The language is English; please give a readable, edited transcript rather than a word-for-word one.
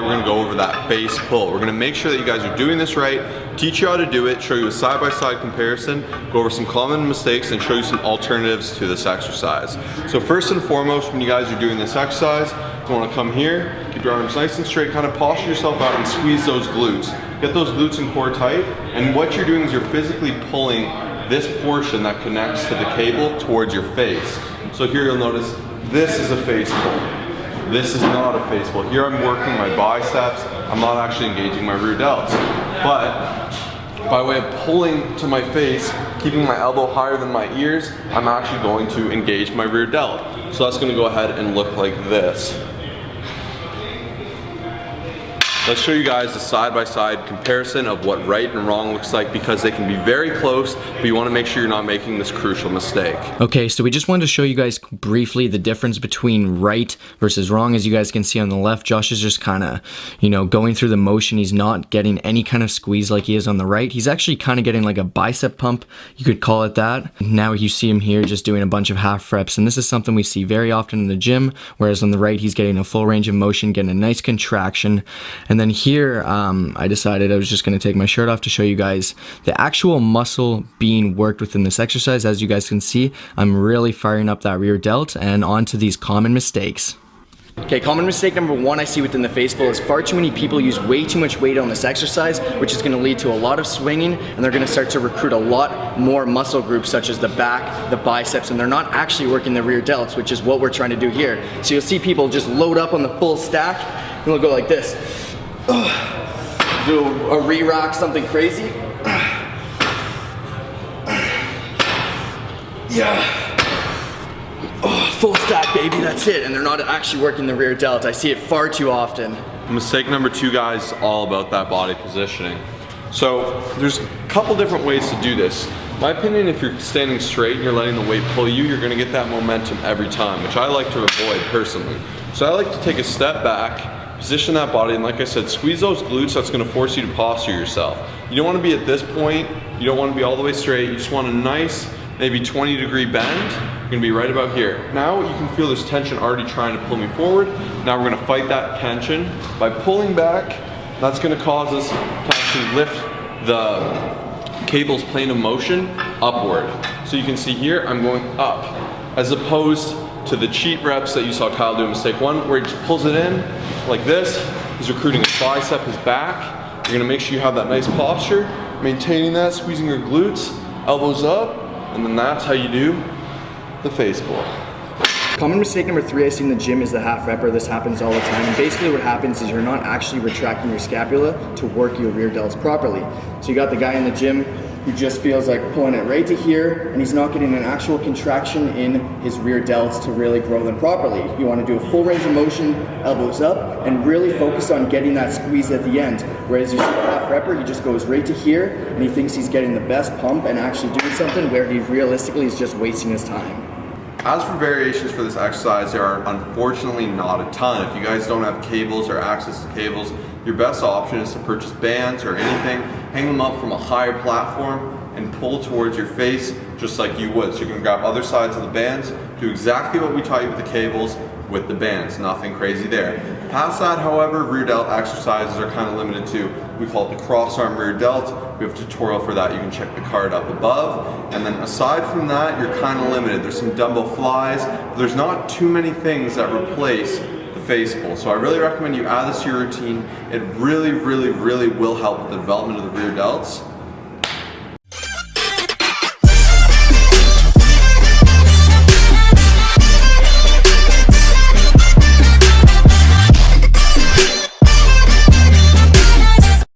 We're gonna go over that face pull. We're gonna make sure that you guys are doing this right, teach you how to do it, show you a side-by-side comparison, go over some common mistakes, and show you some alternatives to this exercise. So first and foremost, when you guys are doing this exercise, you wanna come here, keep your arms nice and straight, kind of posture yourself out and squeeze those glutes. Get those glutes and core tight, and what you're doing is you're physically pulling this portion that connects to the cable towards your face. So here you'll notice, this is a face pull. This is not a face pull. Here I'm working my biceps. I'm not actually engaging my rear delts. But by way of pulling to my face, keeping my elbow higher than my ears, I'm actually going to engage my rear delt. So that's gonna go ahead and look like this. Let's show you guys a side-by-side comparison of what right and wrong looks like, because they can be very close, but you want to make sure you're not making this crucial mistake. Okay, so we just wanted to show you guys briefly the difference between right versus wrong. As you guys can see on the left, Josh is just kind of, going through the motion. He's not getting any kind of squeeze like he is on the right. He's actually kind of getting like a bicep pump, you could call it that. Now you see him here just doing a bunch of half reps, and this is something we see very often in the gym, whereas on the right, he's getting a full range of motion, getting a nice contraction. And then here, I decided I was just going to take my shirt off to show you guys the actual muscle being worked within this exercise. As you guys can see, I'm really firing up that rear delt, and on to these common mistakes. Okay, common mistake number one I see within the face pull is far too many people use way too much weight on this exercise, which is going to lead to a lot of swinging, and they're going to start to recruit a lot more muscle groups such as the back, the biceps, and they're not actually working the rear delts, which is what we're trying to do here. So you'll see people just load up on the full stack, and they'll go like this. Do a re-rack, something crazy. Yeah. Full stack, baby, that's it. And they're not actually working the rear delt. I see it far too often. Mistake number two, guys, is all about that body positioning. So there's a couple different ways to do this. My opinion, if you're standing straight and you're letting the weight pull you, you're gonna get that momentum every time, which I like to avoid personally. So I like to take a step back, position that body, and like I said, squeeze those glutes. That's gonna force you to posture yourself. You don't wanna be at this point, you don't wanna be all the way straight, you just want a nice, maybe 20-degree bend. You're gonna be right about here. Now you can feel this tension already trying to pull me forward. Now we're gonna fight that tension. By pulling back, that's gonna cause us to actually lift the cable's plane of motion upward. So you can see here, I'm going up, as opposed to the cheat reps that you saw Kyle do in mistake one, where he just pulls it in like this. He's recruiting his bicep, his back. You're gonna make sure you have that nice posture, maintaining that, squeezing your glutes, elbows up, and then that's how you do the face pull. Common mistake number three I see in the gym is the half repper. This happens all the time. And basically what happens is you're not actually retracting your scapula to work your rear delts properly. So you got the guy in the gym who just feels like pulling it right to here, and he's not getting an actual contraction in his rear delts to really grow them properly. You want to do a full range of motion, elbows up, and really focus on getting that squeeze at the end. Whereas you see the half repper, he just goes right to here, and he thinks he's getting the best pump and actually doing something where he realistically is just wasting his time. As for variations for this exercise, there are unfortunately not a ton. If you guys don't have cables or access to cables, your best option is to purchase bands or anything, hang them up from a higher platform, and pull towards your face just like you would. So you can grab other sides of the bands, do exactly what we taught you with the cables with the bands, nothing crazy there. Past that, however, rear delt exercises are kind of limited to, we call it the cross arm rear delt. We have a tutorial for that, you can check the card up above. And then aside from that, you're kind of limited. There's some dumbbell flies, but there's not too many things that replace the face pull. So I really recommend you add this to your routine. It really, really, really will help with the development of the rear delts.